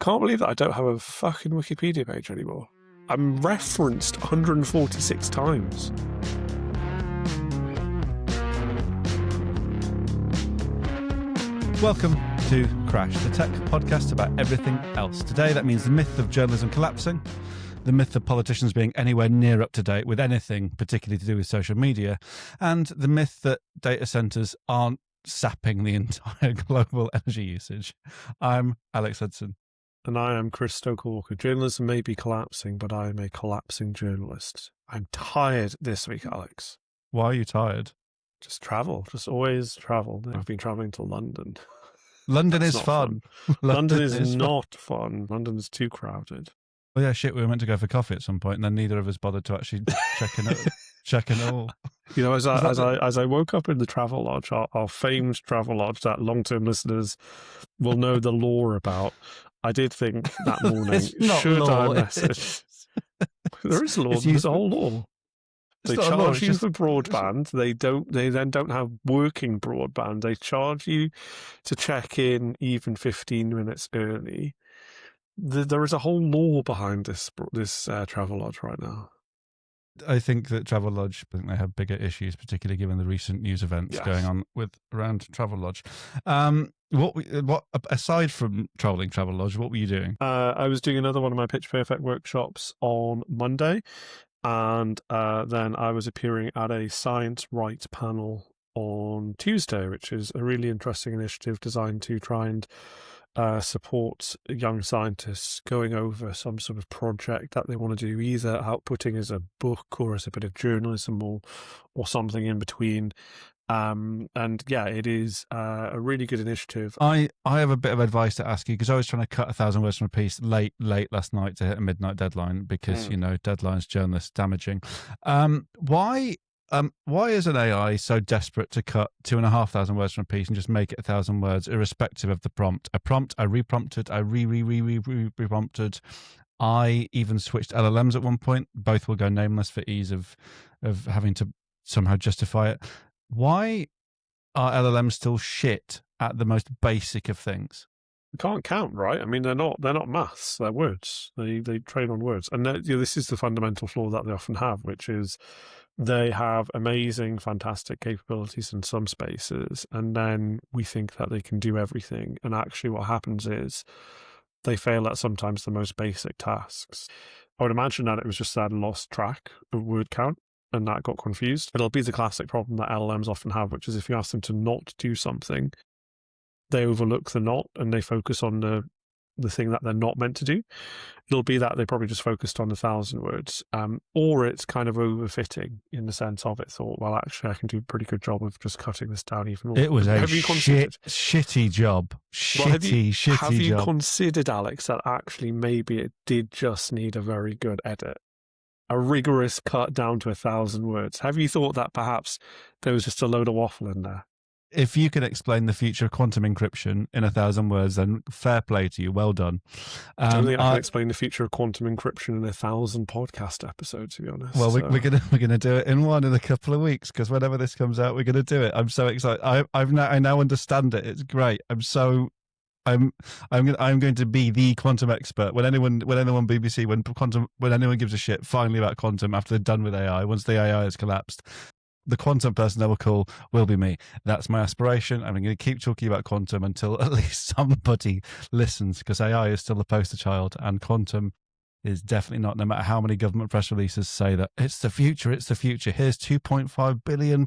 can't believe that I don't have a fucking Wikipedia page anymore. I'm referenced 146 times. Welcome to Crash, the tech podcast about everything else. Today, that means the myth of journalism collapsing, the myth of politicians being anywhere near up to date with anything particularly to do with social media, and the myth that data centers aren't sapping the entire global energy usage. I'm Alex Hudson. And I am Chris Stoker-Walker. Journalism may be collapsing, but I am a collapsing journalist. I'm tired this week, Alex. Why are you tired? Just travel. Just always travel. I've been travelling to London. London is fun. London is not fun. London is too crowded. Oh yeah, shit, we were meant to go for coffee at some point, and then neither of us bothered to actually check it all. You know, as I woke up in the travel lodge, our famed travel lodge that long-term listeners will know the lore about, I did think that morning, should I message? There is law. There's a whole law. They charge you for broadband. They then don't have working broadband. They charge you to check in even 15 minutes early. There is a whole law behind this travel lodge right now. I think that Travelodge, I think they have bigger issues, particularly given the recent news events going on around Travelodge. What aside from traveling Travelodge, what were you doing? I was doing another one of my Pitch Perfect workshops on Monday, and then I was appearing at a science rights panel on Tuesday, which is a really interesting initiative designed to try and support young scientists going over some sort of project that they want to do, either outputting as a book or as a bit of journalism or something in between. And yeah, it is a really good initiative. I have a bit of advice to ask you, because I was trying to cut 1,000 words from a piece late last night to hit a midnight deadline, because, you know, deadlines, journalists, damaging. Why is an AI so desperate to cut 2,500 words from a piece and just make it 1,000 words, irrespective of the prompt? I reprompted, I reprompted. I even switched LLMs at one point. Both will go nameless for ease of having to somehow justify it. Why are LLMs still shit at the most basic of things? You can't count, right? I mean, they're not maths. They're words. They train on words, and this is the fundamental flaw that they often have, which is they have amazing, fantastic capabilities in some spaces, and then we think that they can do everything. And actually, what happens is they fail at sometimes the most basic tasks. I would imagine that it was just that I lost track of word count, and that got confused. It'll be the classic problem that LLMs often have, which is if you ask them to not do something, they overlook the not and they focus on the thing that they're not meant to do. It'll be that they probably just focused on 1,000 words, or it's kind of overfitting in the sense of it thought, well, actually, I can do a pretty good job of just cutting this down even more. It was a shitty job. Have you considered, Alex, that actually maybe it did just need a very good edit? A rigorous cut down to 1,000 words. Have you thought that perhaps there was just a load of waffle in there? If you could explain the future of quantum encryption in 1,000 words, then fair play to you. Well done. I don't think I can explain the future of quantum encryption in 1,000 podcast episodes, to be honest. Well, we're gonna do it in a couple of weeks, because whenever this comes out, we're gonna do it. I'm so excited. I now understand it. It's great. I'm going to be the quantum expert. When anyone BBC, when anyone gives a shit finally about quantum after they're done with AI, once the AI has collapsed, the quantum person they will call will be me. That's my aspiration. I'm going to keep talking about quantum until at least somebody listens, because AI is still the poster child, and quantum is definitely not, no matter how many government press releases say that it's the future, here's £2.5 billion.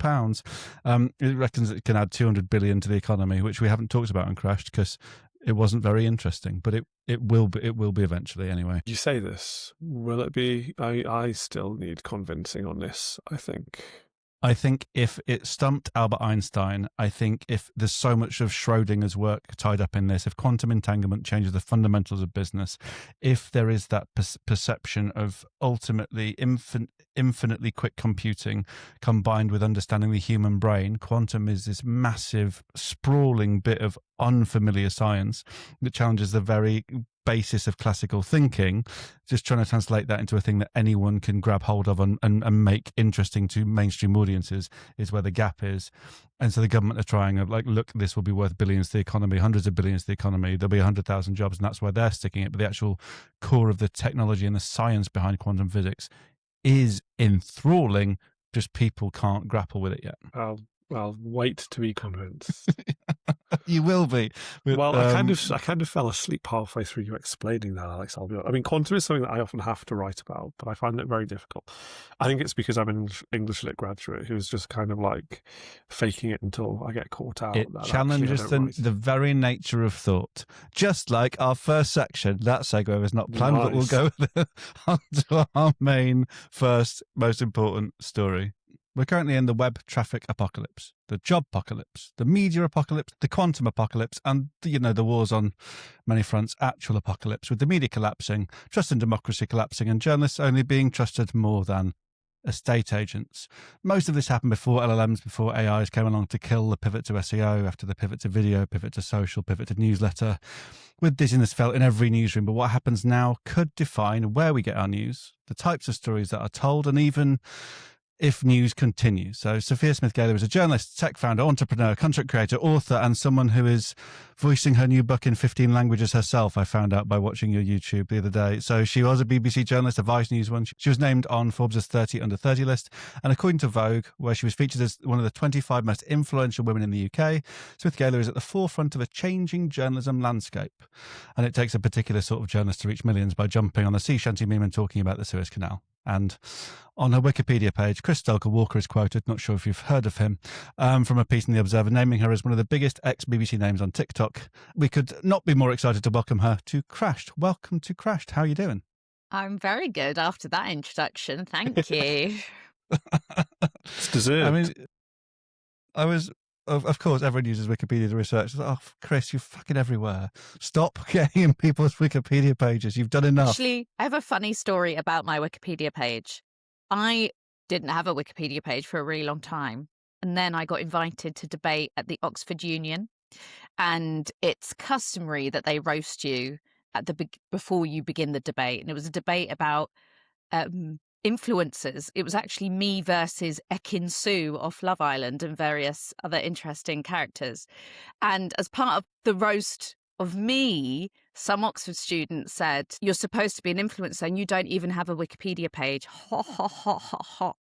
It reckons it can add 200 billion to the economy, which we haven't talked about on Crashed because it wasn't very interesting, but it will be eventually anyway. You say this, will it be? I still need convincing on this, I think. I think if it stumped Albert Einstein, I think if there's so much of Schrodinger's work tied up in this, if quantum entanglement changes the fundamentals of business, if there is that perception of ultimately infinitely quick computing combined with understanding the human brain, quantum is this massive, sprawling bit of unfamiliar science that challenges the very basis of classical thinking, just trying to translate that into a thing that anyone can grab hold of and make interesting to mainstream audiences is where the gap is. And so the government are trying like, look, this will be worth billions to the economy, hundreds of billions to the economy. There'll be 100,000 jobs, and that's where they're sticking it. But the actual core of the technology and the science behind quantum physics is enthralling. Just people can't grapple with it yet. I'll wait to be convinced. You will be. Well, I kind of fell asleep halfway through you explaining that, Alex. I mean, quantum is something that I often have to write about, but I find it very difficult. I think it's because I'm an English lit graduate who's just kind of like faking it until I get caught out. It challenges the very nature of thought. Just like our first section. That segue was not planned, but we'll go on to our main first, most important story. We're currently in the web traffic apocalypse, the job apocalypse, the media apocalypse, the quantum apocalypse, and the wars on many fronts, actual apocalypse, with the media collapsing, trust in democracy collapsing, and journalists only being trusted more than estate agents. Most of this happened before LLMs, before AIs came along to kill the pivot to SEO, after the pivot to video, pivot to social, pivot to newsletter, with dizziness felt in every newsroom. But what happens now could define where we get our news, the types of stories that are told, and even if news continues. So Sophia Smith Galer is a journalist, tech founder, entrepreneur, content creator, author, and someone who is voicing her new book in 15 languages herself, I found out by watching your YouTube the other day. So she was a BBC journalist, a Vice News one. She was named on Forbes' 30 under 30 list. And according to Vogue, where she was featured as one of the 25 most influential women in the UK, Smith Galer is at the forefront of a changing journalism landscape. And it takes a particular sort of journalist to reach millions by jumping on the sea shanty meme and talking about the Suez Canal. And on her Wikipedia page, Chris Stoker Walker is quoted, not sure if you've heard of him, from a piece in The Observer, naming her as one of the biggest ex-BBC names on TikTok. We could not be more excited to welcome her to Crashed. Welcome to Crashed. How are you doing? I'm very good after that introduction. Thank you. It's deserved. I mean, I was... Of course, everyone uses Wikipedia to research. Oh, Chris, you're fucking everywhere. Stop getting in people's Wikipedia pages. You've done enough. Actually, I have a funny story about my Wikipedia page. I didn't have a Wikipedia page for a really long time. And then I got invited to debate at the Oxford Union. And it's customary that they roast you at before you begin the debate. And it was a debate about influencers. It was actually me versus Ekin Su off Love Island and various other interesting characters. And as part of the roast of me, some Oxford students said, "You're supposed to be an influencer and you don't even have a Wikipedia page." Ha ha ha ha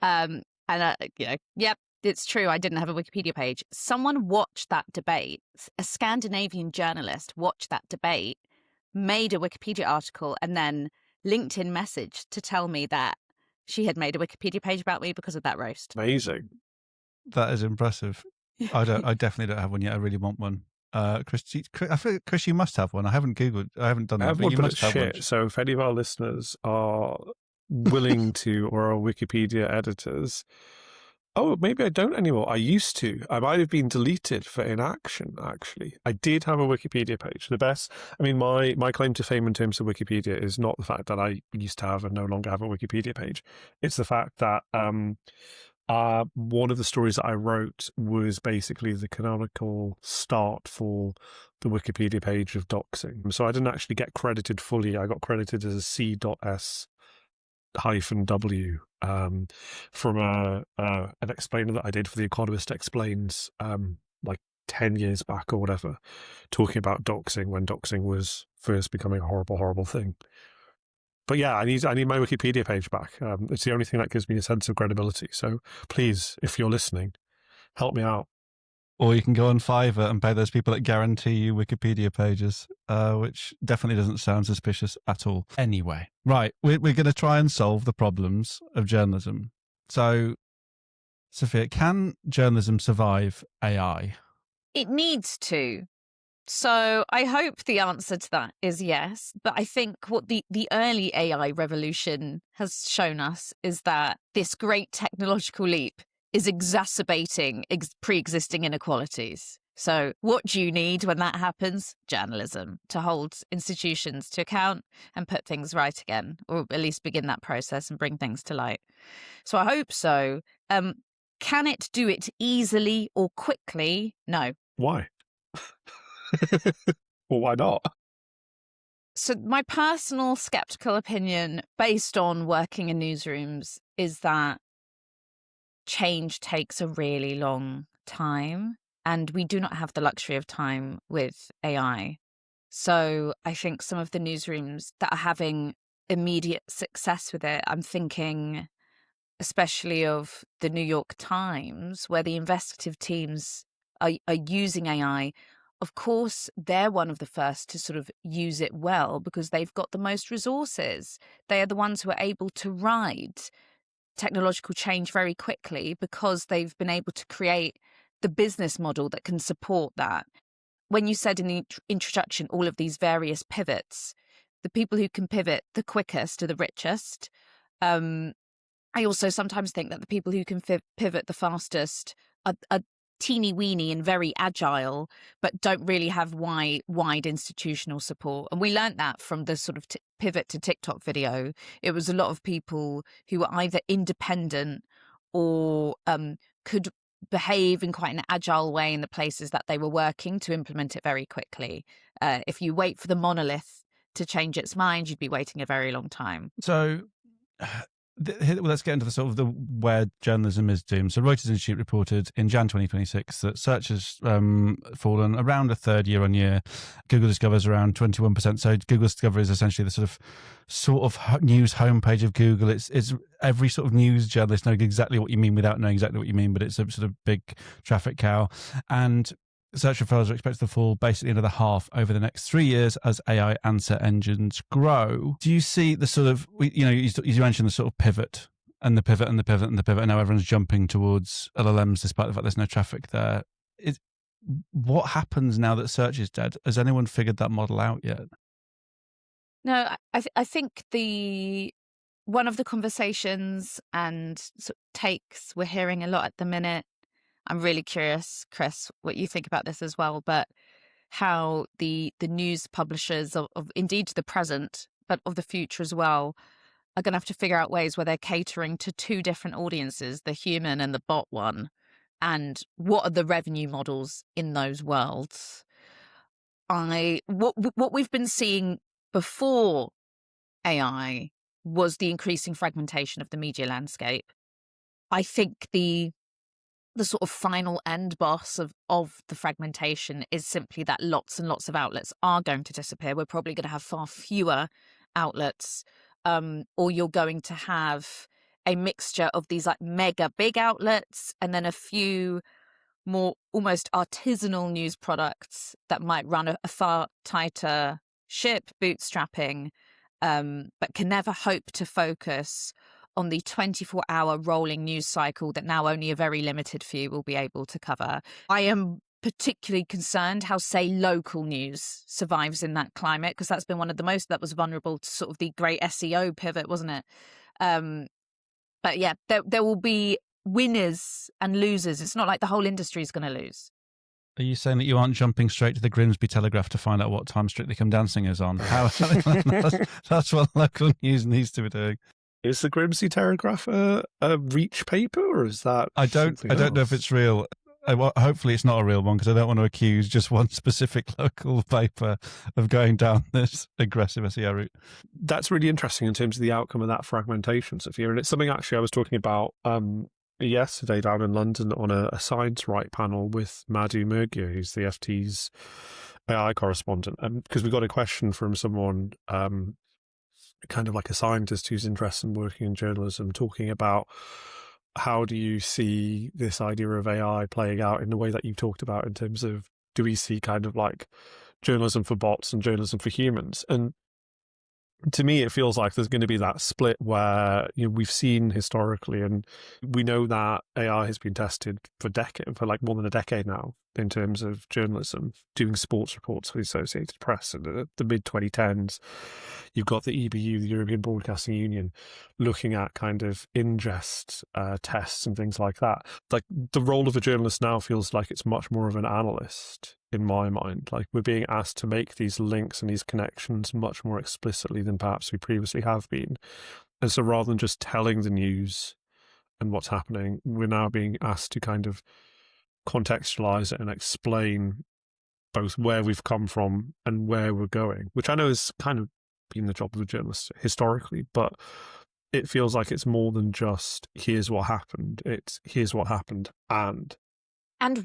ha. Yep, it's true. I didn't have a Wikipedia page. Someone watched that debate. A Scandinavian journalist watched that debate, made a Wikipedia article, and then LinkedIn message to tell me that she had made a Wikipedia page about me because of that roast. Amazing. That is impressive. I definitely don't have one yet. I really want one. Chris, I feel Chris, you must have one. I haven't Googled. I haven't done that. I have one, you but must it's have shit. one. So if any of our listeners are willing to, or are Wikipedia editors, oh, maybe I don't anymore. I used to. I might have been deleted for inaction, actually. I did have a Wikipedia page. My claim to fame in terms of Wikipedia is not the fact that I used to have and no longer have a Wikipedia page. It's the fact that one of the stories that I wrote was basically the canonical start for the Wikipedia page of doxing. So I didn't actually get credited fully. I got credited as a C.S -W from an explainer that I did for The Economist Explains like 10 years back or whatever, talking about doxing when doxing was first becoming a horrible, horrible thing. But yeah, I need my Wikipedia page back. It's the only thing that gives me a sense of credibility. So please, if you're listening, help me out. Or you can go on Fiverr and pay those people that guarantee you Wikipedia pages, which definitely doesn't sound suspicious at all. Anyway, right, we're going to try and solve the problems of journalism. So, Sophia, can journalism survive AI? It needs to. So I hope the answer to that is yes. But I think what the early AI revolution has shown us is that this great technological leap is exacerbating pre-existing inequalities. So what do you need when that happens? Journalism, to hold institutions to account and put things right again, or at least begin that process and bring things to light. So I hope so. Can it do it easily or quickly? No. Why? Well, why not? So my personal skeptical opinion, based on working in newsrooms, is that change takes a really long time, and we do not have the luxury of time with AI. So I think some of the newsrooms that are having immediate success with it, I'm thinking especially of the New York Times, where the investigative teams are using AI. Of course, they're one of the first to sort of use it well because they've got the most resources. They are the ones who are able to ride technological change very quickly because they've been able to create the business model that can support that. When you said in the introduction all of these various pivots, the people who can pivot the quickest are the richest. I also sometimes think that the people who can pivot the fastest are teeny weeny and very agile, but don't really have wide institutional support. And we learned that from the sort of pivot to TikTok video. It was a lot of people who were either independent or could behave in quite an agile way in the places that they were working to implement it very quickly. If you wait for the monolith to change its mind, you'd be waiting a very long time. So let's get into the sort of the where journalism is doomed. So Reuters Institute reported in Jan 2026 that search has fallen around a third year on year. Google discovers around 21%. So Google Discover is essentially the sort of news homepage of Google. It's every sort of news journalist knows exactly what you mean without knowing exactly what you mean, but it's a sort of big traffic cow. And search referrals are expected to fall basically another half over the next 3 years as AI answer engines grow. Do you see the sort of, you mentioned the sort of pivot and the pivot and the pivot and the pivot, and now everyone's jumping towards LLMs despite the fact there's no traffic there. What happens now that search is dead? Has anyone figured that model out yet? No, I think one of the conversations and sort of takes we're hearing a lot at the minute, I'm really curious, Chris, what you think about this as well, but how the news publishers of indeed the present, but of the future as well, are going to have to figure out ways where they're catering to two different audiences, the human and the bot one, and what are the revenue models in those worlds. What we've been seeing before AI was the increasing fragmentation of the media landscape. I think the sort of final end boss of the fragmentation is simply that lots and lots of outlets are going to disappear. We're probably going to have far fewer outlets, or you're going to have a mixture of these like mega big outlets and then a few more almost artisanal news products that might run a far tighter ship, bootstrapping, but can never hope to focus on the 24-hour rolling news cycle that now only a very limited few will be able to cover. I am particularly concerned how, say, local news survives in that climate, because that's been one of the most that was vulnerable to sort of the great SEO pivot, wasn't it? But yeah, there will be winners and losers. It's not like the whole industry is going to lose. Are you saying that you aren't jumping straight to the Grimsby Telegraph to find out what time Strictly Come Dancing is on? That's what local news needs to be doing. Is the Grimsby Telegraph a reach paper, or is that? I don't know if it's real. Hopefully, it's not a real one, because I don't want to accuse just one specific local paper of going down this aggressive SEO route. That's really interesting in terms of the outcome of that fragmentation, Sophia. And it's something actually I was talking about yesterday down in London on a Science Right panel with Madhu Murgia, who's the FT's AI correspondent. Because we got a question from someone, kind of like a scientist who's interested in working in journalism, talking about how do you see this idea of AI playing out in the way that you talked about, in terms of, do we see kind of like journalism for bots and journalism for humans? And to me, it feels like there's going to be that split where, we've seen historically, and we know that AI has been tested for like more than a decade now in terms of journalism, doing sports reports for the Associated Press in the mid-2010s. You've got the EBU, the European Broadcasting Union, looking at kind of ingest tests and things like that. Like, the role of a journalist now feels like it's much more of an analyst in my mind. Like, we're being asked to make these links and these connections much more explicitly than perhaps we previously have been. And so rather than just telling the news and what's happening, we're now being asked to kind of contextualize it and explain both where we've come from and where we're going, which I know has kind of been the job of a journalist historically, but it feels like it's more than just here's what happened. It's here's what happened and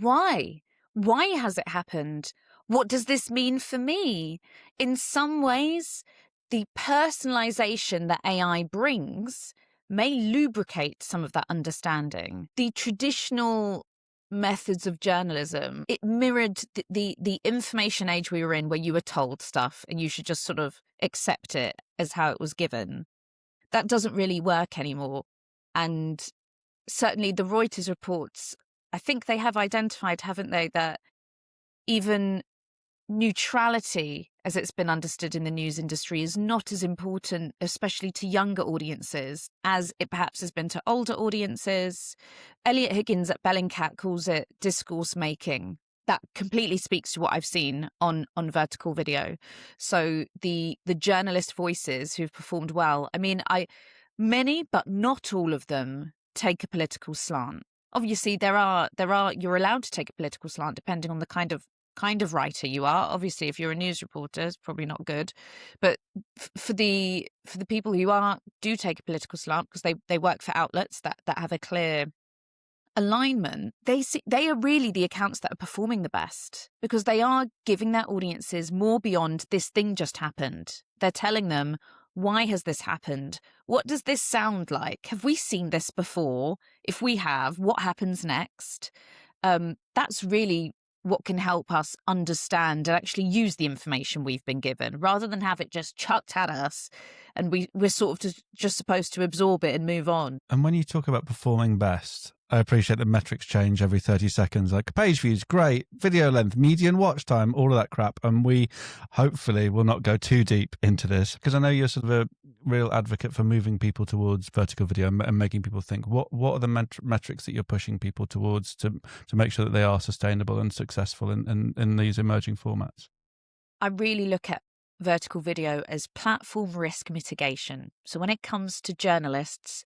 why? Why has it happened? What does this mean for me? In some ways, the personalization that AI brings may lubricate some of that understanding. The traditional methods of journalism, it mirrored the information age we were in, where you were told stuff and you should just sort of accept it as how it was given. That doesn't really work anymore. And certainly the Reuters reports, I think they have identified, haven't they, that even neutrality, as it's been understood in the news industry, is not as important, especially to younger audiences, as it perhaps has been to older audiences. Elliot Higgins at Bellingcat calls it discourse making. That completely speaks to what I've seen on vertical video. So the journalist voices who've performed well, I mean, many, but not all of them, take a political slant. Obviously, there are you're allowed to take a political slant depending on the kind of writer you are. Obviously, if you're a news reporter, it's probably not good. But for the people who do take a political slant because they work for outlets that have a clear alignment, they are really the accounts that are performing the best, because they are giving their audiences more beyond this thing just happened. They're telling them, why has this happened? What does this sound like? Have we seen this before? If we have, what happens next? That's really what can help us understand and actually use the information we've been given, rather than have it just chucked at us and we're sort of just supposed to absorb it and move on. And when you talk about performing best, I appreciate the metrics change every 30 seconds, like page views, great, video length, median watch time, all of that crap. And we hopefully will not go too deep into this, because I know you're sort of a real advocate for moving people towards vertical video and making people think. What are the metrics that you're pushing people towards to make sure that they are sustainable and successful in these emerging formats? I really look at vertical video as platform risk mitigation. So when it comes to journalists,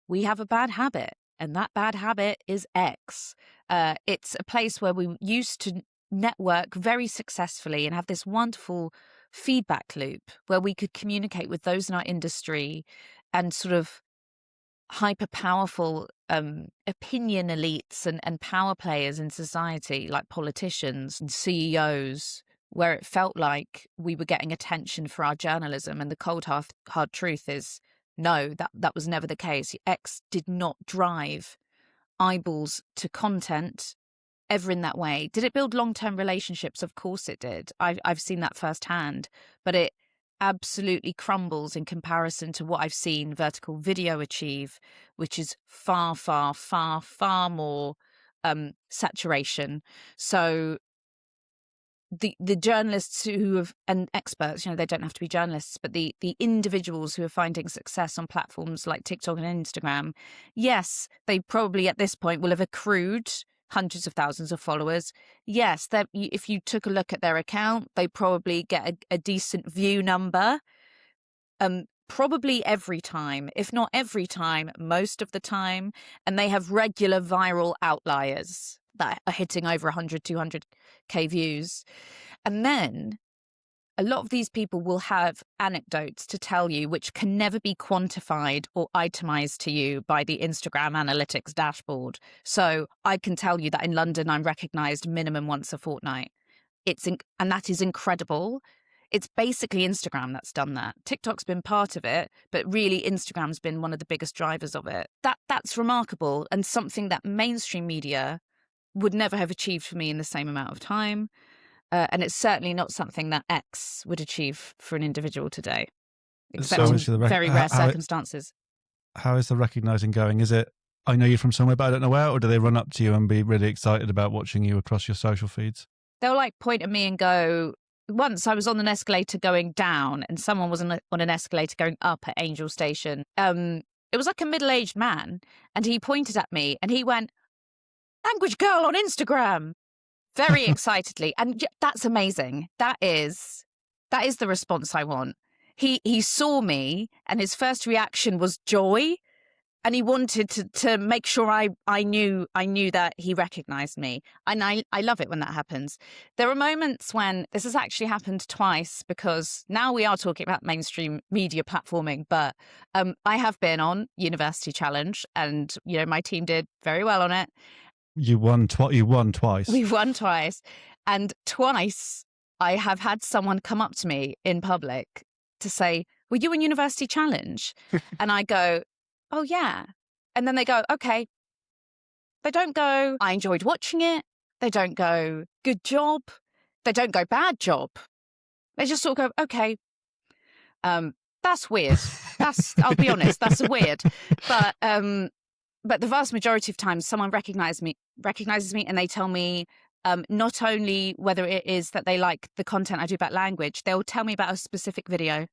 we have a bad habit, and that bad habit is X. It's a place where we used to network very successfully and have this wonderful feedback loop where we could communicate with those in our industry and sort of hyper powerful opinion elites and power players in society, like politicians and CEOs, where it felt like we were getting attention for our journalism. And the cold hard truth is, no, that was never the case. X did not drive eyeballs to content ever in that way. Did it build long-term relationships? Of course it did. I've seen that firsthand, but it absolutely crumbles in comparison to what I've seen vertical video achieve, which is far, far, far, far more saturation. So the journalists who have, and experts, they don't have to be journalists, but the individuals who are finding success on platforms like TikTok and Instagram, yes, they probably at this point will have accrued hundreds of thousands of followers. Yes, if you took a look at their account, they probably get a decent view number. Probably every time, if not every time, most of the time. And they have regular viral outliers that are hitting over 100, 200K views. And then a lot of these people will have anecdotes to tell you which can never be quantified or itemized to you by the Instagram analytics dashboard. So I can tell you that in London, I'm recognized minimum once a fortnight. And that is incredible. It's basically Instagram that's done that. TikTok's been part of it, but really Instagram's been one of the biggest drivers of it. That's remarkable, and something that mainstream media would never have achieved for me in the same amount of time. And it's certainly not something that X would achieve for an individual today, except in very rare circumstances. How is the recognizing going? Is it, I know you from somewhere, but I don't know where, or do they run up to you and be really excited about watching you across your social feeds? They'll point at me and go, once I was on an escalator going down and someone was on an escalator going up at Angel Station. It was like a middle-aged man, and he pointed at me and he went, "Language girl on Instagram," very excitedly. And that's amazing. That is the response I want. He saw me and his first reaction was joy. And he wanted to make sure I knew that he recognized me. And I love it when that happens. There are moments when this has actually happened twice, because now we are talking about mainstream media platforming, but I have been on University Challenge, and my team did very well on it. You won twice. We've won twice. And twice I have had someone come up to me in public to say, "Were you in University Challenge?" And I go, "Oh, yeah." And then they go, "Okay." They don't go, "I enjoyed watching it." They don't go, "Good job." They don't go, "Bad job." They just sort of go, "Okay." That's weird. I'll be honest, that's weird. But the vast majority of times someone recognizes me and they tell me not only whether it is that they like the content I do about language, they'll tell me about a specific video.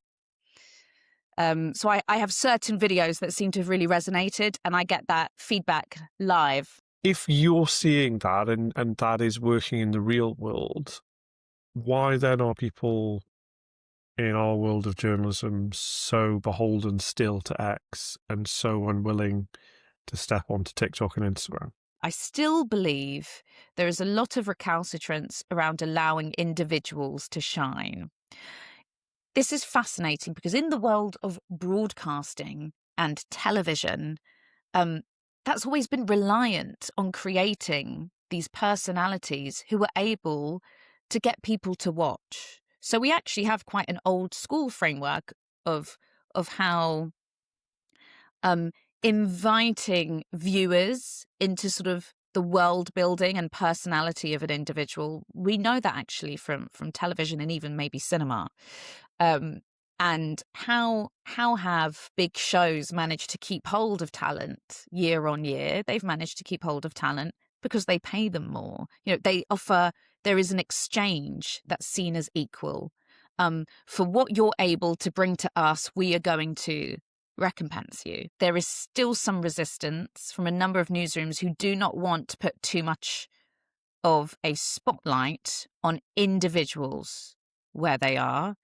So I have certain videos that seem to have really resonated, and I get that feedback live. If you're seeing that and that is working in the real world, why then are people in our world of journalism so beholden still to X and so unwilling to step onto TikTok and Instagram? I still believe there is a lot of recalcitrance around allowing individuals to shine. This is fascinating because in the world of broadcasting and television, that's always been reliant on creating these personalities who are able to get people to watch. So we actually have quite an old school framework of how inviting viewers into sort of the world building and personality of an individual. We know that actually from television and even maybe cinema. And how have big shows managed to keep hold of talent year on year? They've managed to keep hold of talent because they pay them more. There is an exchange that's seen as equal. For what you're able to bring to us, we are going to recompense you. There is still some resistance from a number of newsrooms who do not want to put too much of a spotlight on individuals where they are.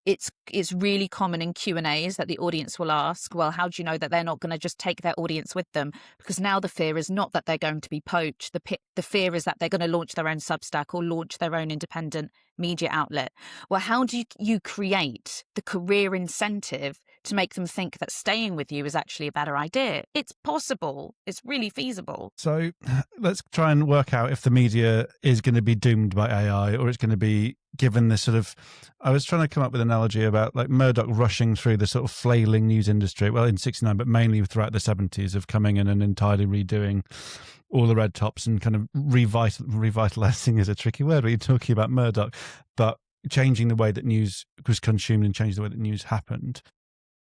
It's really common in Q&As that the audience will ask, well, how do you know that they're not going to just take their audience with them? Because now the fear is not that they're going to be poached. The fear is that they're going to launch their own Substack or launch their own independent media outlet. Well, how do you create the career incentive to make them think that staying with you is actually a better idea? It's possible. It's really feasible. So let's try and work out if the media is going to be doomed by AI or it's going to be given this sort of, I was trying to come up with an analogy about like Murdoch rushing through the sort of flailing news industry, well, in 69, but mainly throughout the 70s, of coming in and entirely redoing all the red tops and kind of revitalizing is a tricky word when you're talking about Murdoch, but changing the way that news was consumed and changing the way that news happened.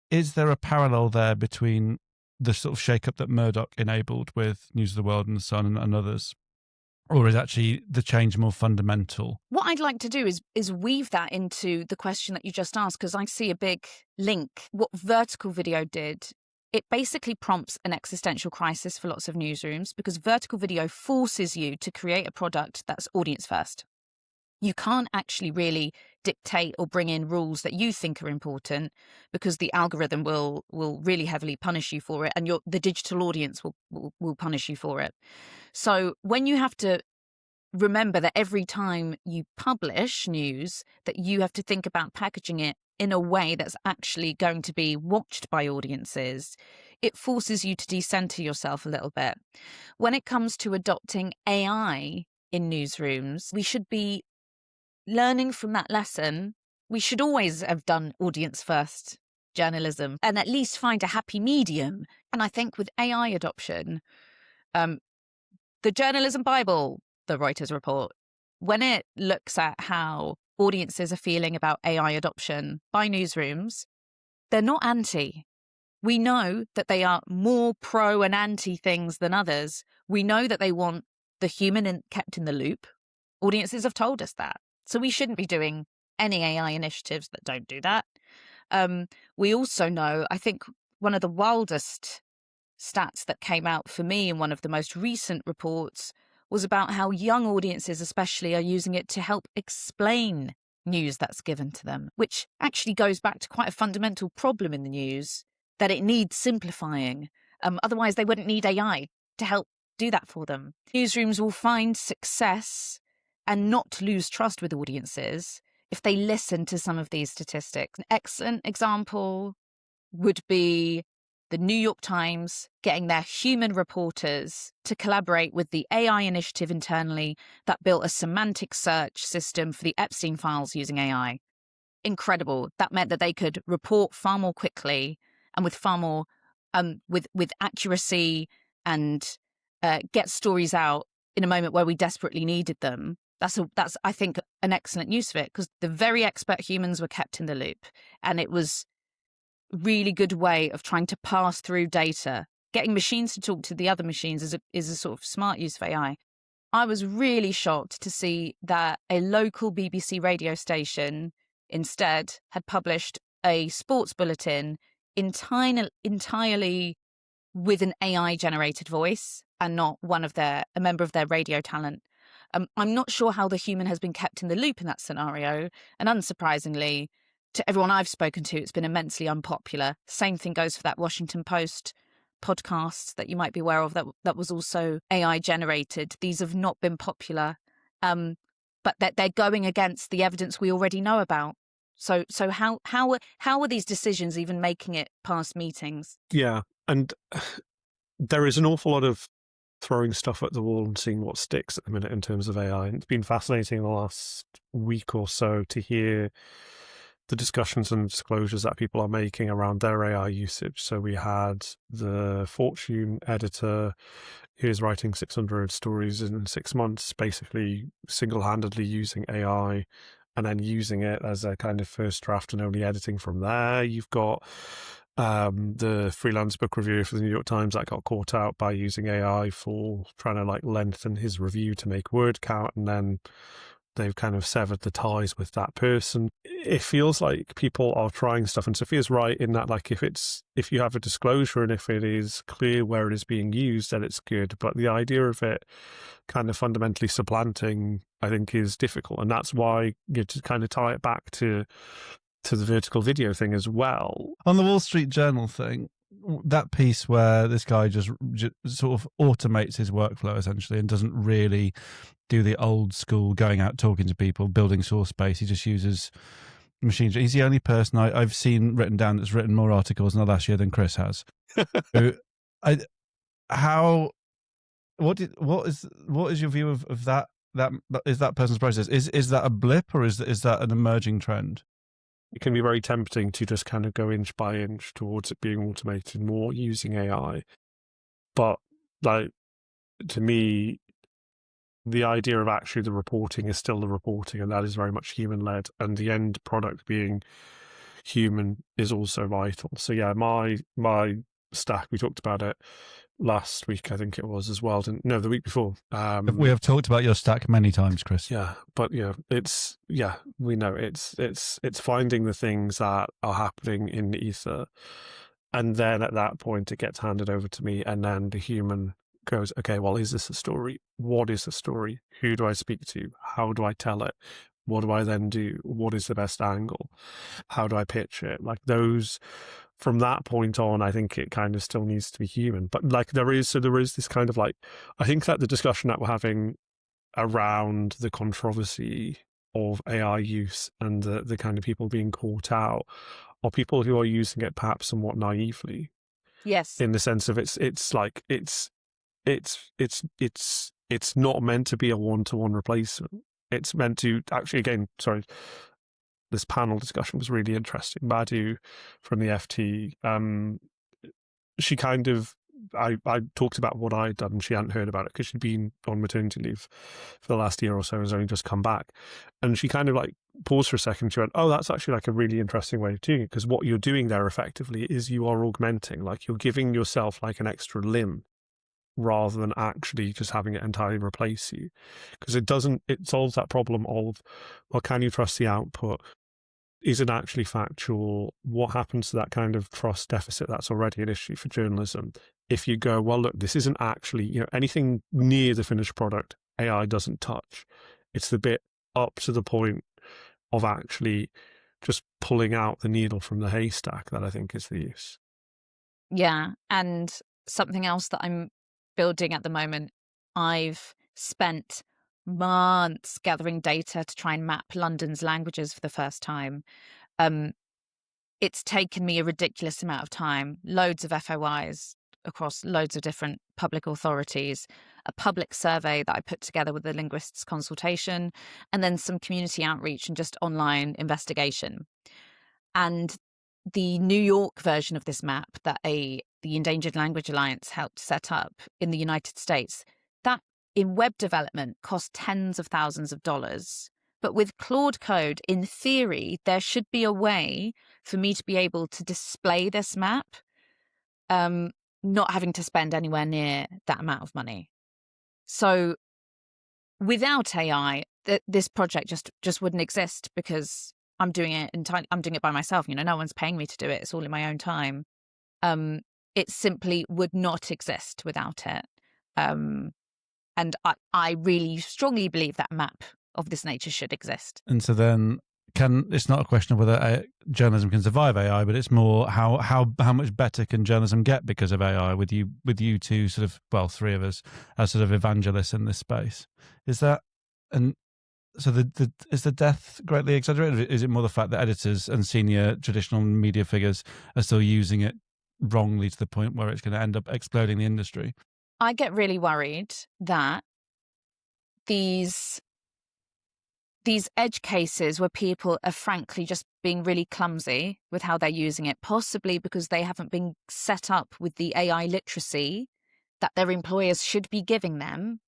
Is there a parallel there between the sort of shake-up that Murdoch enabled with News of the World and The Sun and others? Or is actually the change more fundamental? What I'd like to do is weave that into the question that you just asked, because I see a big link. What vertical video did, it basically prompts an existential crisis for lots of newsrooms, because vertical video forces you to create a product that's audience first. You can't actually really dictate or bring in rules that you think are important, because the algorithm will really heavily punish you for it, and the digital audience will punish you for it. So when you have to remember that every time you publish news, that you have to think about packaging it in a way that's actually going to be watched by audiences, it forces you to decenter yourself a little bit. When it comes to adopting AI in newsrooms, we should be learning from that lesson. We should always have done audience first journalism and at least find a happy medium. And I think with AI adoption, the Journalism Bible, the Reuters report, when it looks at how audiences are feeling about AI adoption by newsrooms, they're not anti. We know that they are more pro and anti things than others. We know that they want the human kept in the loop. Audiences have told us that. So we shouldn't be doing any AI initiatives that don't do that. We also know, I think one of the wildest stats that came out for me in one of the most recent reports was about how young audiences especially are using it to help explain news that's given to them, which actually goes back to quite a fundamental problem in the news, that it needs simplifying. Otherwise, they wouldn't need AI to help do that for them. Newsrooms will find success and not lose trust with audiences if they listen to some of these statistics. An excellent example would be the New York Times getting their human reporters to collaborate with the AI initiative internally that built a semantic search system for the Epstein files using AI. Incredible. That meant that they could report far more quickly and with far more with accuracy and get stories out in a moment where we desperately needed them. That's I think an excellent use of it, because the very expert humans were kept in the loop, and it was really good way of trying to pass through data. Getting machines to talk to the other machines is a sort of smart use of AI. I was really shocked to see that a local BBC radio station instead had published a sports bulletin entirely with an AI generated voice and not a member of their radio talent. I'm not sure how the human has been kept in the loop in that scenario. And unsurprisingly, to everyone I've spoken to, it's been immensely unpopular. Same thing goes for that Washington Post podcast that you might be aware of that was also AI generated. These have not been popular, but that they're going against the evidence we already know about. So how are these decisions even making it past meetings? Yeah, and there is an awful lot of throwing stuff at the wall and seeing what sticks at the minute in terms of AI. And it's been fascinating the last week or so to hear the discussions and disclosures that people are making around their AI usage. So we had the Fortune editor who is writing 600 stories in 6 months, basically single-handedly using AI and then using it as a kind of first draft and only editing from there. You've got the freelance book reviewer for the New York Times that got caught out by using AI for trying to like lengthen his review to make word count, and then they've kind of severed the ties with that person. It feels like people are trying stuff, and Sophia's right in that, like, if you have a disclosure and if it is clear where it is being used, then it's good. But the idea of it kind of fundamentally supplanting, I think, is difficult, and that's why to kind of tie it back to the vertical video thing as well. On the Wall Street Journal thing, that piece where this guy just sort of automates his workflow essentially and doesn't really do the old school going out talking to people, building source base. He just uses machines. He's the only person I've seen written down that's written more articles in the last year than Chris has. What is your view of that? That is that person's process. Is that a blip, or is that an emerging trend? It can be very tempting to just kind of go inch by inch towards it being automated more using AI. But like, to me, the idea of actually the reporting is still the reporting, and that is very much human led, and the end product being human is also vital. So yeah, my stack, we talked about it last week, I think it was as well. The week before. We have talked about your stack many times, Chris. Yeah, but we know it's finding the things that are happening in the ether, and then at that point it gets handed over to me, and then the human goes, okay, well, is this a story? What is a story? Who do I speak to? How do I tell it? What do I then do? What is the best angle? How do I pitch it? Like those. From that point on, I think it kind of still needs to be human. But like there is this kind of like, I think that the discussion that we're having around the controversy of AI use and the kind of people being caught out are people who are using it perhaps somewhat naively. Yes. In the sense of it's not meant to be a one-to-one replacement. It's meant to actually, again, sorry, this panel discussion was really interesting. Madhu from the FT, she kind of, I talked about what I'd done, and she hadn't heard about it because she'd been on maternity leave for the last year or so and has only just come back. And she kind of like paused for a second. She went, oh, that's actually like a really interesting way of doing it, because what you're doing there effectively is you are augmenting, like you're giving yourself like an extra limb rather than actually just having it entirely replace you. Because it solves that problem of, well, can you trust the output? Is it actually factual? What happens to that kind of trust deficit that's already an issue for journalism? If you go, well, look, this isn't actually, anything near the finished product, AI doesn't touch. It's the bit up to the point of actually just pulling out the needle from the haystack that I think is the use. Yeah. And something else that I'm building at the moment, I've spent months gathering data to try and map London's languages for the first time. It's taken me a ridiculous amount of time, loads of FOIs across loads of different public authorities, a public survey that I put together with the linguists consultation, and then some community outreach and just online investigation. And the New York version of this map that the Endangered Language Alliance helped set up in the United States, that in web development cost tens of thousands of dollars. But with Claude Code, in theory, there should be a way for me to be able to display this map, not having to spend anywhere near that amount of money. So without AI, this project just wouldn't exist, because I'm doing it I'm doing it by myself. No one's paying me to do it. It's all in my own time. It simply would not exist without it. And I really strongly believe that a map of this nature should exist. And so then it's not a question of whether journalism can survive AI, but it's more how much better can journalism get because of AI, with you two sort of, well, three of us as sort of evangelists in this space. Is that, and so is the death greatly exaggerated? Is it more the fact that editors and senior traditional media figures are still using it wrongly to the point where it's going to end up exploding the industry? I get really worried that these edge cases where people are frankly just being really clumsy with how they're using it, possibly because they haven't been set up with the AI literacy that their employers should be giving them,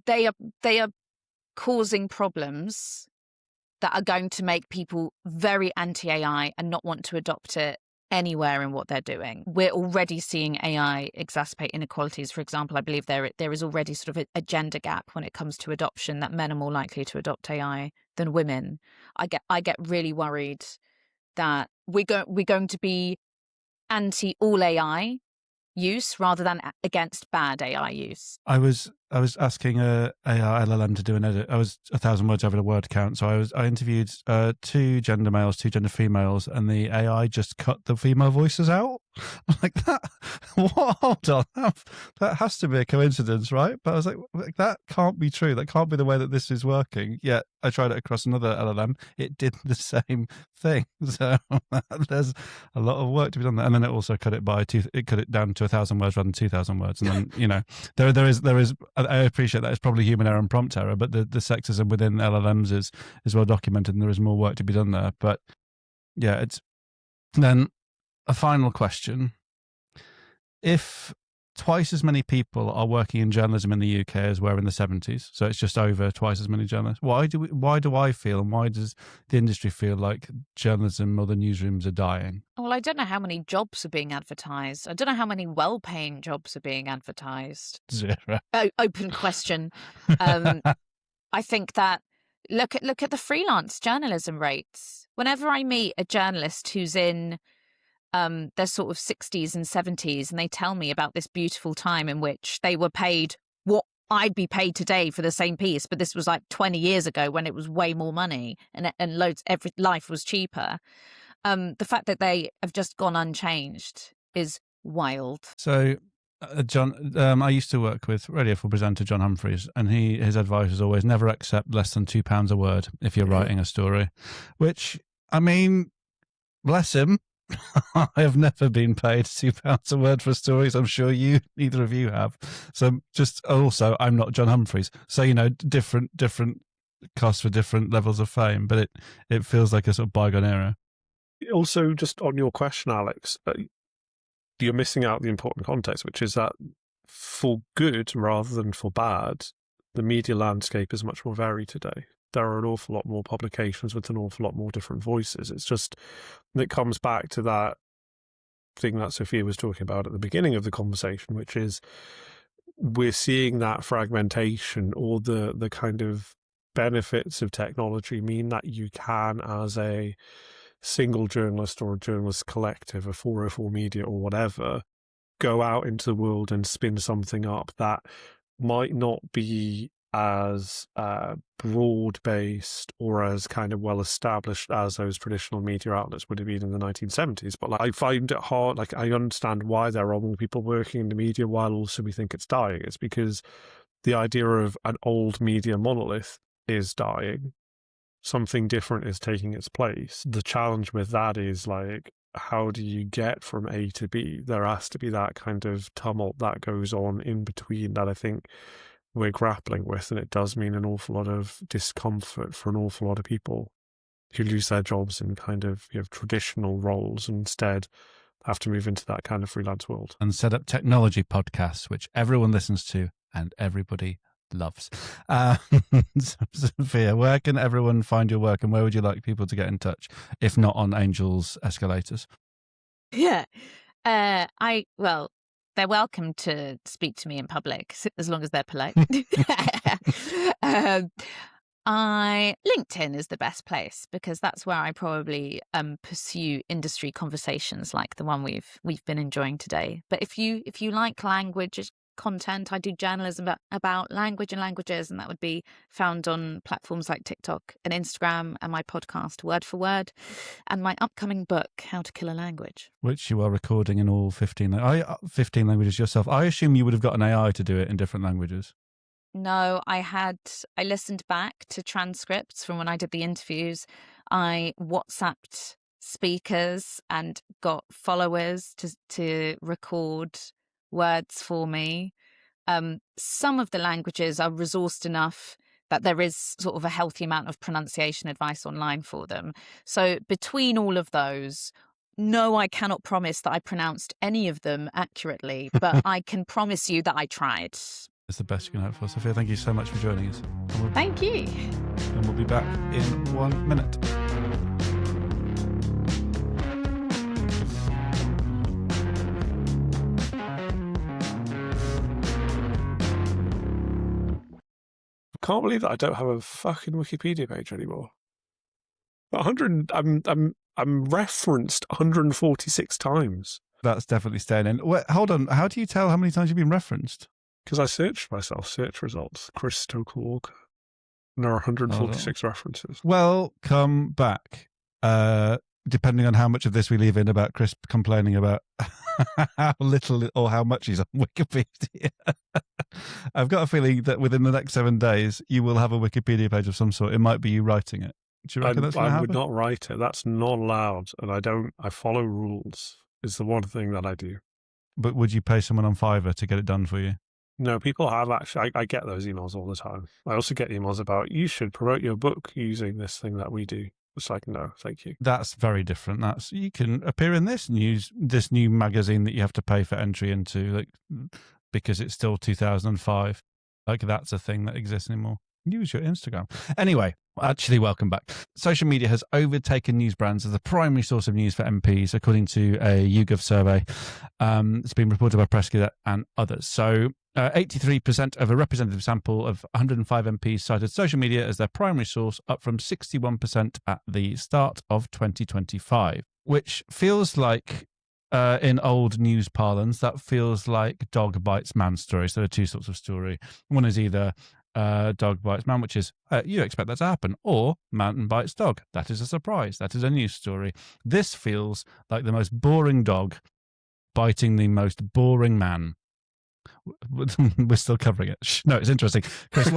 they are causing problems that are going to make people very anti-AI and not want to adopt it anywhere in what they're doing. We're already seeing AI exacerbate inequalities. For example, I believe there is already sort of a gender gap when it comes to adoption, that men are more likely to adopt AI than women. I get really worried that we're going to be anti all AI use rather than against bad AI use. I was asking a AI LLM to do an edit. I was 1,000 words over the word count, so I interviewed 2 gender males, 2 gender females, and the AI just cut the female voices out. I'm like, that. What? Hold on, that has to be a coincidence, right? But I was like, that can't be true. That can't be the way that this is working. Yet I tried it across another LLM. It did the same thing. So there's a lot of work to be done there. And then it also cut it cut it down to 1,000 words rather than 2,000 words. And then there is. I appreciate that it's probably human error and prompt error, but the sexism within LLMs is well documented, and there is more work to be done there. But yeah, it's then a final question. If twice as many people are working in journalism in the UK as were in the 70s, so it's just over twice as many journalists, why do I feel, and why does the industry feel like journalism or the newsrooms are dying? Well, I don't know how many jobs are being advertised. I don't know how many well-paying jobs are being advertised. 0. Open question. I think that look at the freelance journalism rates. Whenever I meet a journalist who's in their sort of 60s and 70s, and they tell me about this beautiful time in which they were paid what I'd be paid today for the same piece, but this was like 20 years ago when it was way more money and every life was cheaper. The fact that they have just gone unchanged is wild. So, John, I used to work with Radio 4 presenter John Humphreys, and his advice is always never accept less than £2 a word if you're writing a story. Which, I mean, bless him. I have never been paid £2 a word for stories. I'm sure neither of you have. So, just also, I'm not John Humphreys. So, different costs for different levels of fame, but it feels like a sort of bygone era. Also, just on your question, Alex, you're missing out the important context, which is that for good rather than for bad, the media landscape is much more varied today. There are an awful lot more publications with an awful lot more different voices. It's just, it comes back to that thing that Sophia was talking about at the beginning of the conversation, which is we're seeing that fragmentation, or the kind of benefits of technology mean that you can, as a single journalist or a journalist collective, a 404 media or whatever, go out into the world and spin something up that might not be as broad-based or as kind of well-established as those traditional media outlets would have been in the 1970s. But like, I find it hard, like I understand why there are more people working in the media while also we think it's dying. It's because the idea of an old media monolith is dying. Something different is taking its place. The challenge with that is like, how do you get from A to B? There has to be that kind of tumult that goes on in between that I think we're grappling with, and it does mean an awful lot of discomfort for an awful lot of people who lose their jobs in kind of traditional roles and instead have to move into that kind of freelance world. And set up technology podcasts, which everyone listens to and everybody loves. Sophia, where can everyone find your work, and where would you like people to get in touch, if not on Angel's escalators? Yeah. They're welcome to speak to me in public as long as they're polite. LinkedIn is the best place because that's where I probably pursue industry conversations like the one we've been enjoying today. But if you like language content, I do journalism about language and languages, and that would be found on platforms like TikTok and Instagram, and my podcast Word for Word, and my upcoming book How to Kill a Language, which you are recording in all 15 languages yourself. I assume you would have got an AI to do it in different languages. No, I listened back to transcripts from when I did the interviews. I WhatsApped speakers and got followers to record words for me. Some of the languages are resourced enough that there is sort of a healthy amount of pronunciation advice online for them. So between all of those, no, I cannot promise that I pronounced any of them accurately, but I can promise you that I tried. It's the best you can hope for. Sophia, thank you so much for joining us. Thank you. And we'll be back in 1 minute. I can't believe that I don't have a fucking Wikipedia page anymore. 100, I'm referenced 146 times. That's definitely staying in. Wait, hold on. How do you tell how many times you've been referenced? Because I searched myself, search results, Chris Stoker Walker. And there are 146 references. Well, come back. Depending on how much of this we leave in about Chris complaining about how little or how much he's on Wikipedia. I've got a feeling that within the next 7 days, you will have a Wikipedia page of some sort. It might be you writing it. Do you reckon that's going to happen? I would not write it. That's not allowed. And I follow rules, is the one thing that I do. But would you pay someone on Fiverr to get it done for you? No, people have actually. I get those emails all the time. I also get emails about, you should promote your book using this thing that we do. It's like, no, thank you. That's very different. You can appear in this new magazine that you have to pay for entry into, like, because it's still 2005. Like, that's a thing that exists anymore. Use your Instagram. Anyway, actually, welcome back. Social media has overtaken news brands as the primary source of news for MPs, according to a YouGov survey. It's been reported by Press Gazette and others. So 83% of a representative sample of 105 MPs cited social media as their primary source, up from 61% at the start of 2025, which feels like, in old news parlance, that feels like dog bites man stories. There are two sorts of story. One is either dog bites man, which is you expect that to happen, or man bites dog. That is a surprise. That is a news story. This feels like the most boring dog biting the most boring man. We're still covering it. No, it's interesting. Chris,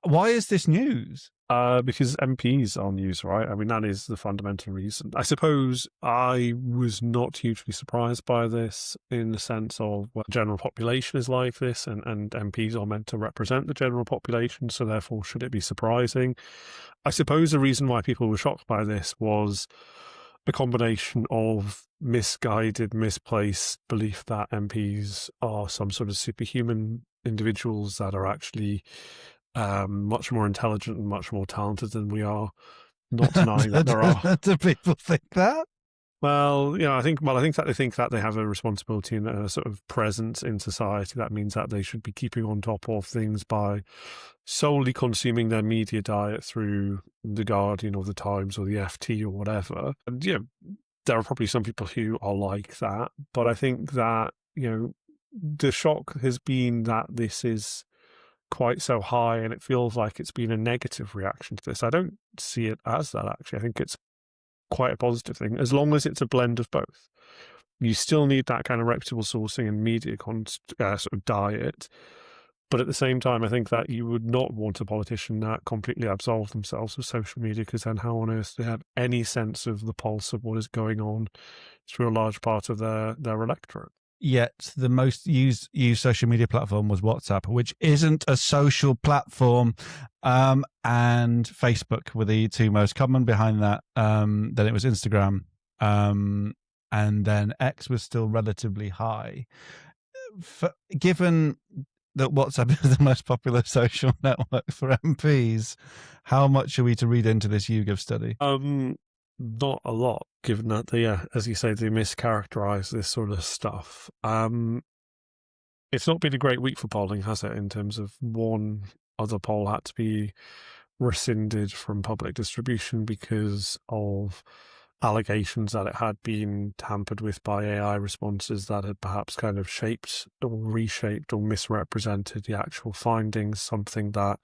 why is this news? Because MPs are news, right? I mean, that is the fundamental reason. I suppose I was not hugely surprised by this in the sense of, well, the general population is like this, and MPs are meant to represent the general population, so therefore should it be surprising? I suppose the reason why people were shocked by this was a combination of misguided, misplaced belief that MPs are some sort of superhuman individuals that are actually much more intelligent and much more talented than we are. Not denying that there are. Do people think that? Well, I think that they think that they have a responsibility and a sort of presence in society. That means that they should be keeping on top of things by solely consuming their media diet through The Guardian or The Times or the FT or whatever. And there are probably some people who are like that, but I think that the shock has been that this is quite so high, and it feels like it's been a negative reaction to this. I don't see it as that, actually. I think it's quite a positive thing, as long as it's a blend of both. You still need that kind of reputable sourcing and media sort of diet. But at the same time, I think that you would not want a politician that completely absolve themselves of social media, because then how on earth do they have any sense of the pulse of what is going on through a large part of their electorate? Yet the most used social media platform was WhatsApp, which isn't a social platform, and Facebook were the two most common. Behind that, then it was Instagram, and then X was still relatively high. Given that WhatsApp is the most popular social network for MPs, how much are we to read into this YouGov study? Not a lot, given that as you say, they mischaracterize this sort of stuff. It's not been a great week for polling, has it? In terms of one other poll had to be rescinded from public distribution because of allegations that it had been tampered with by AI responses that had perhaps kind of shaped or reshaped or misrepresented the actual findings, something that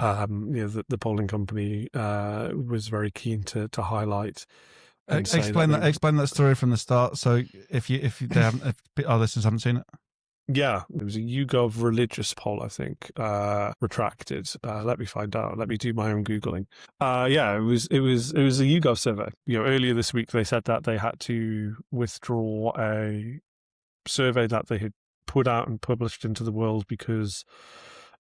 the polling company was very keen to highlight. Explain that story from the start. So if our listeners haven't seen it. Yeah, it was a YouGov religious poll, I think, retracted. Let me find out. Let me do my own Googling. It was a YouGov survey. Earlier this week, they said that they had to withdraw a survey that they had put out and published into the world because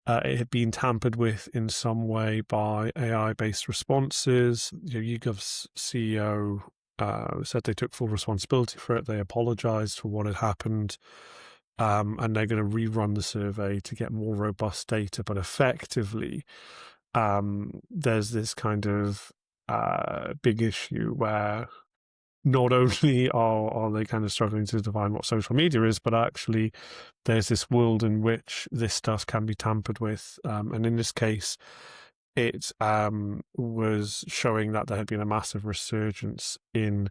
it had been tampered with in some way by AI-based responses. YouGov's CEO said they took full responsibility for it. They apologized for what had happened. And they're going to rerun the survey to get more robust data. But effectively, there's this kind of big issue where not only are they kind of struggling to define what social media is, but actually there's this world in which this stuff can be tampered with. And in this case, it was showing that there had been a massive resurgence in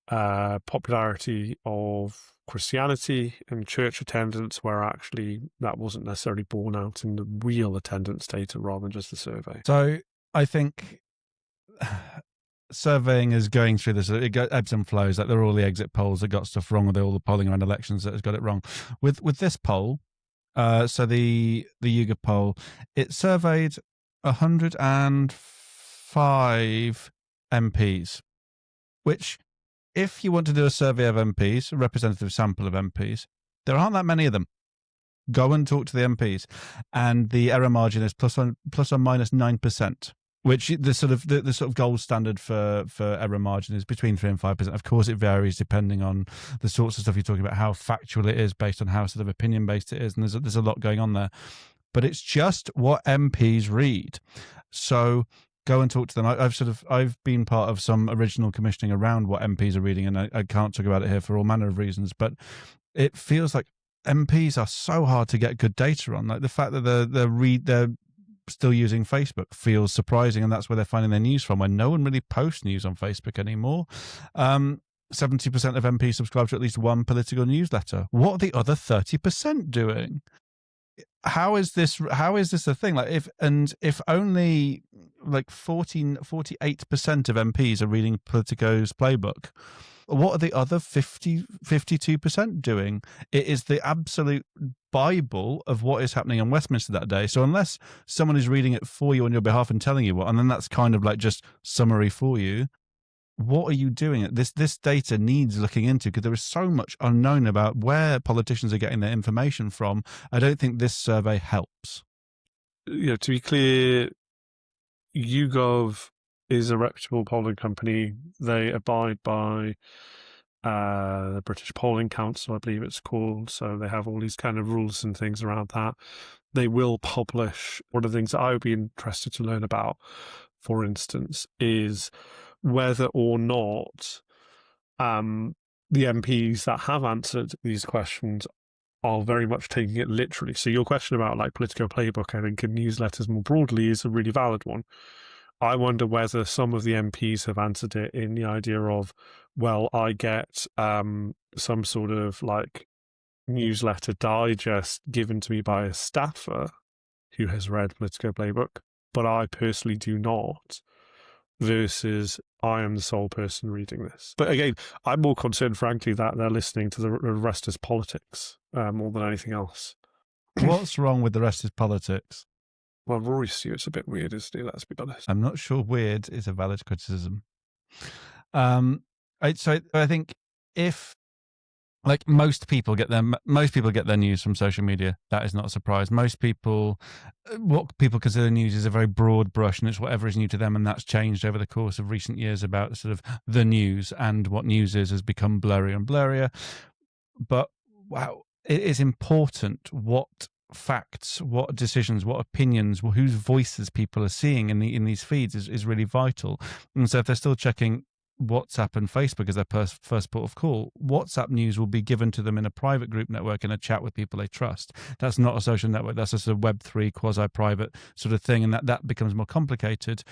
popularity of Christianity and church attendance, where actually that wasn't necessarily borne out in the real attendance data rather than just the survey. So I think surveying is going through this. It ebbs and flows. Like, there are all the exit polls that got stuff wrong, or all the polling around elections that has got it wrong. With this poll, so the YouGov poll, it surveyed 105 MPs, which, if you want to do a survey of MPs, a representative sample of MPs, there aren't that many of them. Go and talk to the MPs, and the error margin is plus or minus 9%, which the sort of gold standard for error margin is between 3% and 5%. Of course, it varies depending on the sorts of stuff you're talking about, how factual it is, based on how sort of opinion based it is, and there's a lot going on there. But it's just what MPs read. So go and talk to them. I've been part of some original commissioning around what MPs are reading, and I can't talk about it here for all manner of reasons, but it feels like MPs are so hard to get good data on. Like, the fact that they're still using Facebook feels surprising, and that's where they're finding their news from, when no one really posts news on Facebook anymore. 70% of MPs subscribe to at least one political newsletter. What are the other 30% doing? How is this a thing? Like, if only like 48% of MPs are reading Politico's playbook, what are the other 52% doing? It is the absolute Bible of what is happening in Westminster that day. So unless someone is reading it for you on your behalf and telling you what, and then that's kind of like just summary for you, what are you doing? This data needs looking into, because there is so much unknown about where politicians are getting their information from. I don't think this survey helps. To be clear, YouGov is a reputable polling company. They abide by the British Polling Council, I believe it's called. So they have all these kind of rules and things around that. They will publish. One of the things that I would be interested to learn about, for instance, is whether or not the MPs that have answered these questions are very much taking it literally. So your question about like Politico Playbook, I think, and newsletters more broadly is a really valid one. I wonder whether some of the MPs have answered it in the idea of, well, I get some sort of like newsletter digest given to me by a staffer, who has read Politico Playbook, but I personally do not, versus I am the sole person reading this. But again, I'm more concerned, frankly, that they're listening to the rest as politics more than anything else. What's wrong with the rest is politics? Well, Rory Stewart's a bit weird, isn't he? Let's be honest. I'm not sure weird is a valid criticism. So I think if, like, most people get their news from social media, that is not a surprise. Most people, what people consider news is a very broad brush, and it's whatever is new to them, and that's changed over the course of recent years about sort of the news, and what news is has become blurrier and blurrier. But wow, it is important what facts, what decisions, what opinions, whose voices people are seeing in these feeds is really vital. And so if they're still checking WhatsApp and Facebook as their first port of call, WhatsApp news will be given to them in a private group network, in a chat with people they trust. That's not a social network. That's a sort of Web3 quasi-private sort of thing, and that becomes more complicated.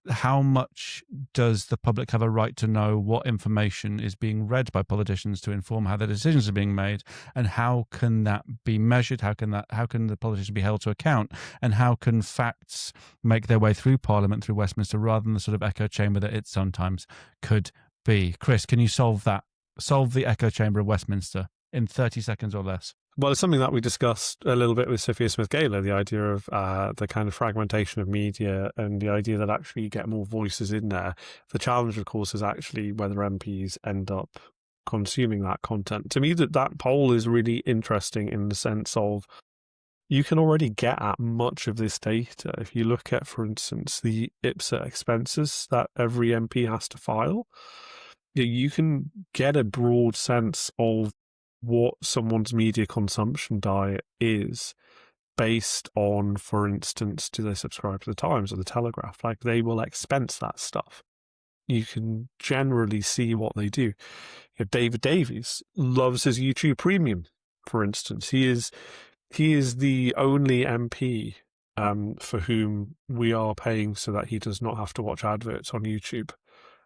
How much does the public have a right to know what information is being read by politicians to inform how their decisions are being made, and how can that be measured? How can the politician be held to account, and how can facts make their way through Parliament, through Westminster, rather than the sort of echo chamber that it sometimes could be? Chris, can you solve the echo chamber of Westminster in 30 seconds or less? Well, it's something that we discussed a little bit with Sophia Smith Galer, the idea of the kind of fragmentation of media, and the idea that actually you get more voices in there. The challenge, of course, is actually whether MPs end up consuming that content. To me, that poll is really interesting in the sense of you can already get at much of this data. If you look at, for instance, the IPSA expenses that every MP has to file, you can get a broad sense of what someone's media consumption diet is based on, for instance, do they subscribe to the Times or the Telegraph? Like, they will expense that stuff. You can generally see what they do. David Davies loves his YouTube Premium, for instance. He is the only MP for whom we are paying so that he does not have to watch adverts on YouTube,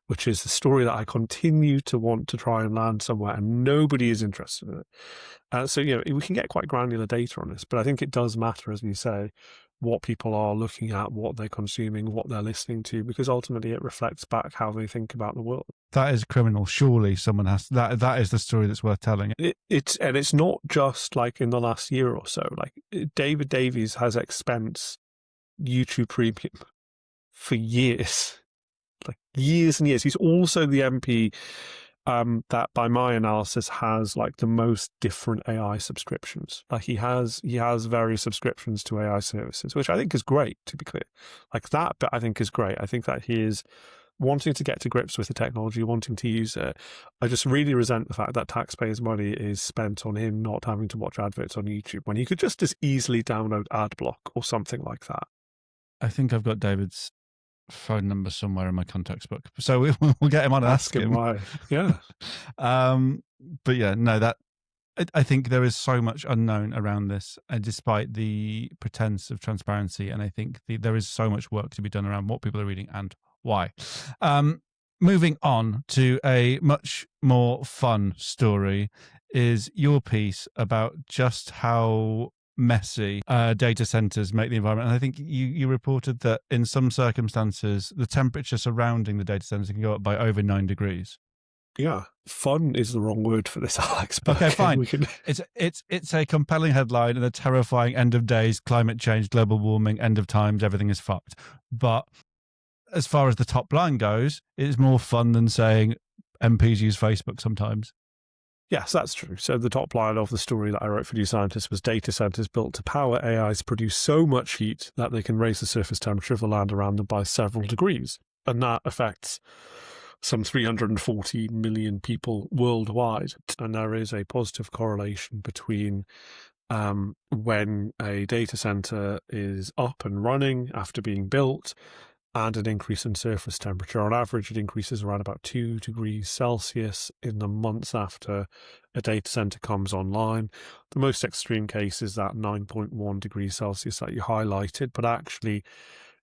which is the story that I continue to want to try and land somewhere, and nobody is interested in it. So, we can get quite granular data on this, but I think it does matter, as you say, what people are looking at, what they're consuming, what they're listening to, because ultimately it reflects back how they think about the world. That is criminal. Surely someone has that is the story that's worth telling. It's not just like in the last year or so. Like, David Davies has expensed YouTube Premium for years. Like, years and years. He's also the MP that, by my analysis, has like the most different AI subscriptions. Like, he has various subscriptions to AI services, which I think is great, to be clear. Like, that bit I think is great. I think that he is wanting to get to grips with the technology, wanting to use it. I just really resent the fact that taxpayers' money is spent on him not having to watch adverts on YouTube, when he could just as easily download AdBlock or something like that. I think I've got David's phone number somewhere in my contacts book, so we'll get him on and ask him why. Yeah. But yeah, no, I think there is so much unknown around this, and despite the pretense of transparency, and I think there is so much work to be done around what people are reading and why. Moving on to a much more fun story is your piece about just how messy data centers make the environment. And I think you reported that in some circumstances, the temperature surrounding the data centers can go up by over 9 degrees. Yeah, fun is the wrong word for this, Alex. But okay, fine. Can... It's a compelling headline and a terrifying end of days, climate change, global warming, end of times, everything is fucked. But as far as the top line goes, it's more fun than saying MPs use Facebook sometimes. Yes, that's true. So the top line of the story that I wrote for New Scientist was data centers built to power AIs produce so much heat that they can raise the surface temperature of the land around them by several degrees. And that affects some 340 million people worldwide. And there is a positive correlation between when a data center is up and running after being built and an increase in surface temperature. On average, it increases around about 2 degrees Celsius in the months after a data center comes online. The most extreme case is that 9.1 degrees Celsius that you highlighted, but actually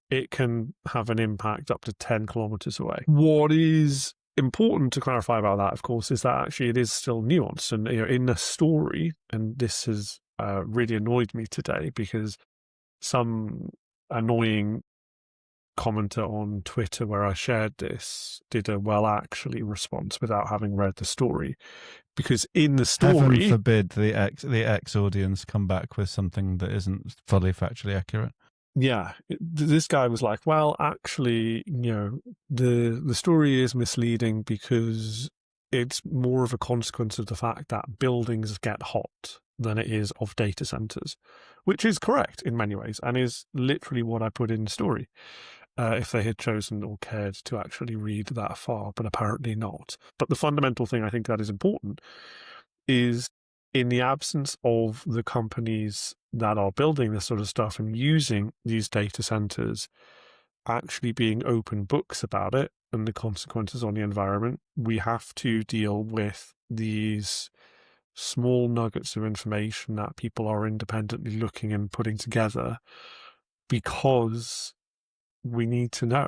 it can have an impact up to 10 kilometers away. What is important to clarify about that, of course, is that actually it is still nuanced. And in the story, and this has really annoyed me today, because some annoying commenter on Twitter where I shared this did a well actually response without having read the story, because in the story, Heaven forbid the X audience come back with something that isn't fully factually accurate. yeah, this guy was like, well, actually, the story is misleading because it's more of a consequence of the fact that buildings get hot than it is of data centers, which is correct in many ways and is literally what I put in the story. If they had chosen or cared to actually read that far, but apparently not. But the fundamental thing I think that is important is, in the absence of the companies that are building this sort of stuff and using these data centers actually being open books about it and the consequences on the environment, we have to deal with these small nuggets of information that people are independently looking and putting together, because we need to know.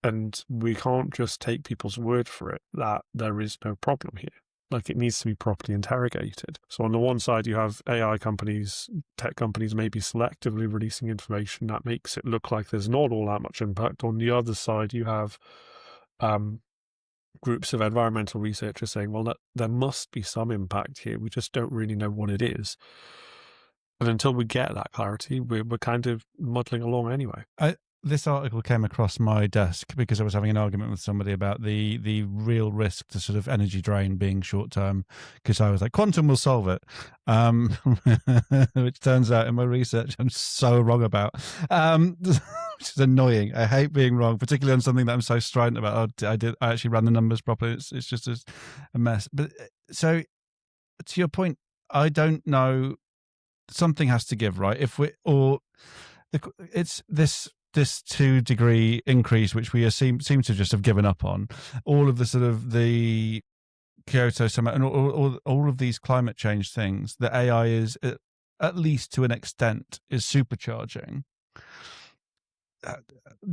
And we can't just take people's word for it that there is no problem here. Like, it needs to be properly interrogated. So on the one side, you have AI companies, tech companies maybe selectively releasing information that makes it look like there's not all that much impact. On the other side, you have groups of environmental researchers saying, well, there must be some impact here. We just don't really know what it is. And until we get that clarity, we're kind of muddling along anyway. This article came across my desk because I was having an argument with somebody about the real risk to sort of energy drain being short term, because I was like, quantum will solve it, which turns out in my research I'm so wrong about, which is annoying. I hate being wrong, particularly on something that I'm so strident about. I actually ran the numbers properly. It's just a mess. But so to your point, I don't know. Something has to give, right? It's this 2-degree increase, which we seem to just have given up on. All of the sort of the Kyoto summit and all of these climate change things that AI is, at least to an extent, is supercharging.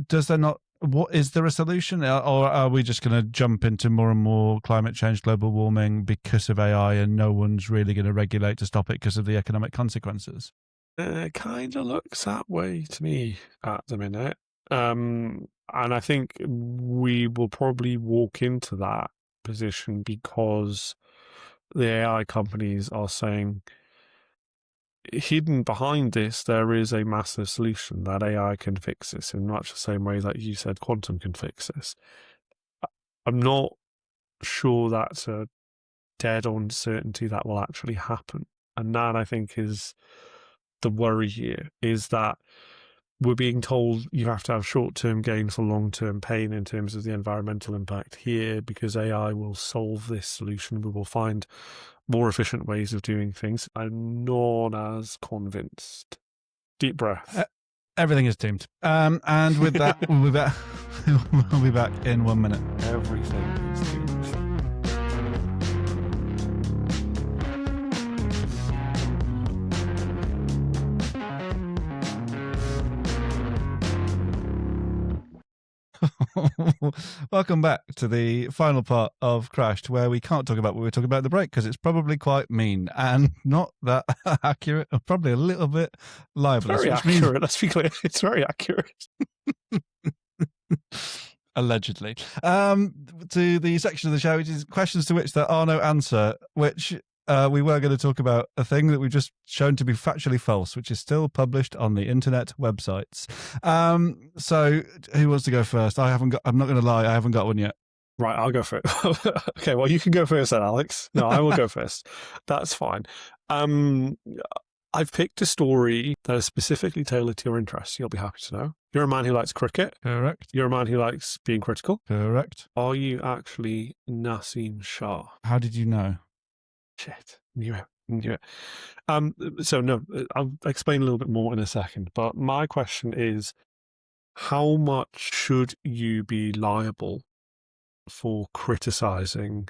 Does there not? What is there a solution, or are we just going to jump into more and more climate change, global warming because of AI, and no one's really going to regulate to stop it because of the economic consequences? It kind of looks that way to me at the minute. And I think we will probably walk into that position because the AI companies are saying, hidden behind this, there is a massive solution that AI can fix this in much the same way that you said quantum can fix this. I'm not sure that's a dead-on certainty that will actually happen. And that, I think, is the worry here, is that we're being told you have to have short-term gain for long-term pain in terms of the environmental impact here, because AI will solve this solution. We will find more efficient ways of doing things. I'm not as convinced. Deep breath. Everything is doomed. And with that, we'll be back in 1 minute. Everything is doomed. Welcome back to the final part of Crashed, where we can't talk about what we were talking about at the break because it's probably quite mean and not that accurate, and probably a little bit libelous. Very accurate, let's be clear. It's very accurate. Allegedly. To the section of the show, which is questions to which there are no answer, which we were going to talk about a thing that we've just shown to be factually false, which is still published on the internet websites. So who wants to go first? I'm not going to lie, I haven't got one yet. Right, I'll go first. Okay, well, you can go first then, Alex. No, I will go first. That's fine. I've picked a story that is specifically tailored to your interests. You'll be happy to know. You're a man who likes cricket. Correct. You're a man who likes being critical. Correct. Are you actually Nassim Shah? How did you know? Shit, knew it. So no, I'll explain a little bit more in a second. But my question is, how much should you be liable for criticizing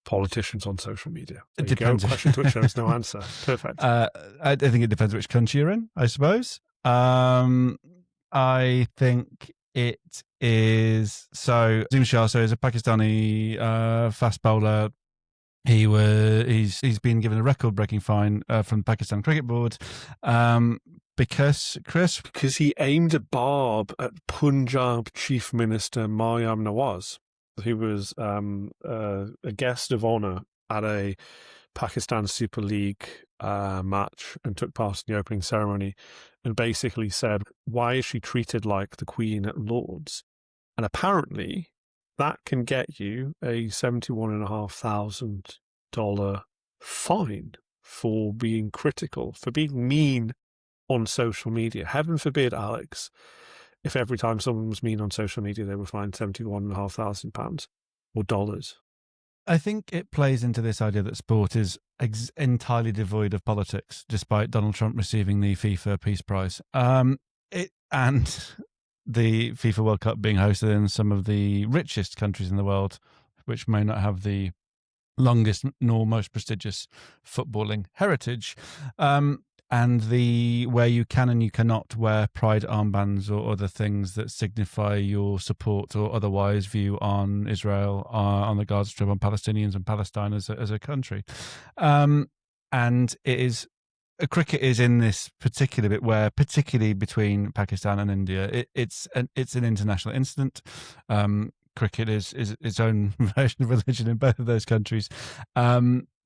politicians on social media? There It you go. depends. Question to which there is no answer. Perfect. I think it depends which country you're in, I suppose. I think it is. So Nazim Shah, so he's a Pakistani fast bowler. He's been given a record-breaking fine from the Pakistan Cricket Board Because, Chris? Because he aimed a barb at Punjab Chief Minister Maryam Nawaz, who was a guest of honour at a Pakistan Super League match and took part in the opening ceremony, and basically said, why is she treated like the Queen at Lord's? And apparently that can get you a $71,500 fine for being critical, for being mean on social media. Heaven forbid, Alex, if every time someone was mean on social media, they were fined £71,500 or dollars. I think it plays into this idea that sport is entirely devoid of politics, despite Donald Trump receiving the FIFA Peace Prize. And the FIFA World Cup being hosted in some of the richest countries in the world, which may not have the longest nor most prestigious footballing heritage. And the where you can and you cannot wear pride armbands or other things that signify your support or otherwise view on Israel, on the Gaza Strip, on Palestinians and Palestine as a country. And it is cricket is in this particular bit where, particularly between Pakistan and India, it's an international incident. Cricket is its own version of religion in both of those countries.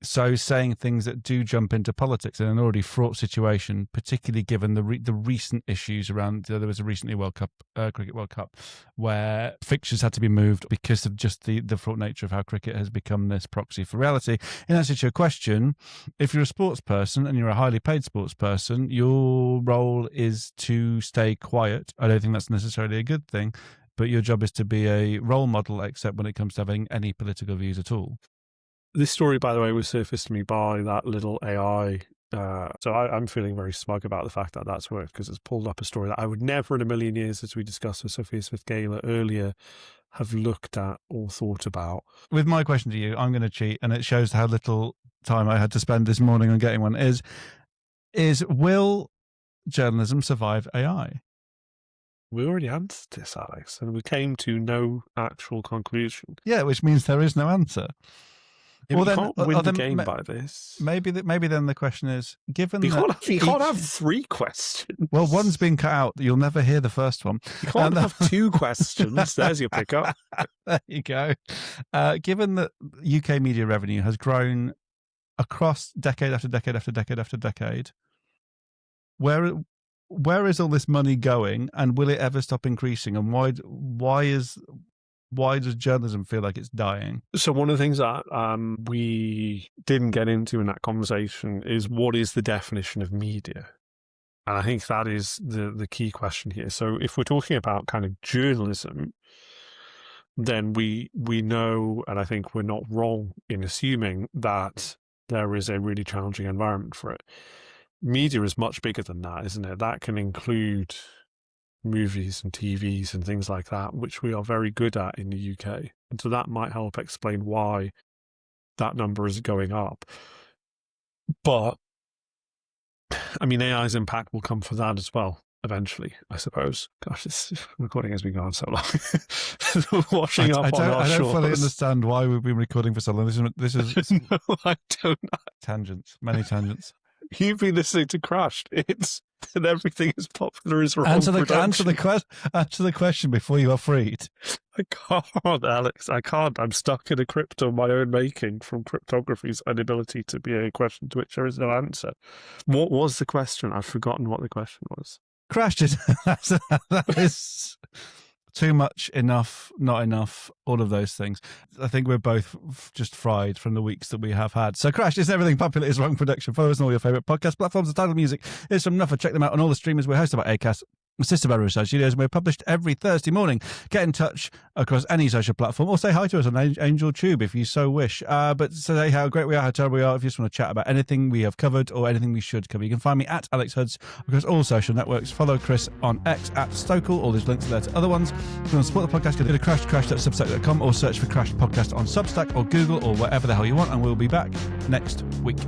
So saying things that do jump into politics in an already fraught situation, particularly given the recent issues around, there was a recently Cricket World Cup, where fixtures had to be moved because of just the fraught nature of how cricket has become this proxy for reality. In answer to your question, if you're a sports person and you're a highly paid sports person, your role is to stay quiet. I don't think that's necessarily a good thing, but your job is to be a role model, except when it comes to having any political views at all. This story, by the way, was surfaced to me by that little AI. So I'm feeling very smug about the fact that that's worked, because it's pulled up a story that I would never in a million years, as we discussed with Sophia Smith Galer earlier, have looked at or thought about. With my question to you, I'm going to cheat, and it shows how little time I had to spend this morning on getting one, is will journalism survive AI? We already answered this, Alex, and we came to no actual conclusion. Yeah, which means there is no answer. Yeah, well, you can't win the game by this. Maybe then the question is, given you that can't have three questions. Well, one's been cut out. You'll never hear the first one. You can't have two questions. There's your pickup. There you go. Given that UK media revenue has grown across decade after decade after decade after decade, where is all this money going, and will it ever stop increasing? And why does journalism feel like it's dying? So one of the things that we didn't get into in that conversation is, what is the definition of media? And I think that is the key question here. So if we're talking about kind of journalism, then we know, and I think we're not wrong in assuming that there is a really challenging environment for it. Media is much bigger than that, isn't it? That can include movies and TVs and things like that, which we are very good at in the UK. And so that might help explain why that number is going up. But, I mean, AI's impact will come for that as well, eventually, I suppose. Gosh, this recording has been going on so long. Washing up on our shores. I don't fully understand why we've been recording for so long. This is No, I don't know. Tangents, many tangents. You've been listening to Crashed. And everything as popular as answer the question before you are freed. I can't, Alex. I can't. I'm stuck in a crypt of my own making from cryptography's inability to be a question to which there is no answer. What was the question? I've forgotten what the question was. Crashed is that is too much, enough, not enough, all of those things. I think we're both just fried from the weeks that we have had. So Crashed is Everything Popular is Wrong production. Follow us on all your favourite podcast platforms. The title music is from Nuffer. Check them out on all the streamers. We're hosted by Acast, assisted by Riverside Studios, and we're published every Thursday morning. Get in touch across any social platform, or say hi to us on Angel Tube if you so wish. But say how great we are, how terrible we are, if you just want to chat about anything we have covered or anything we should cover. You can find me at Alex Hoods across all social networks. Follow Chris on X at Stokel. All these links are there to other ones. If you want to support the podcast, go to crash.substack.com or search for Crash Podcast on Substack or Google or whatever the hell you want, and we'll be back next week.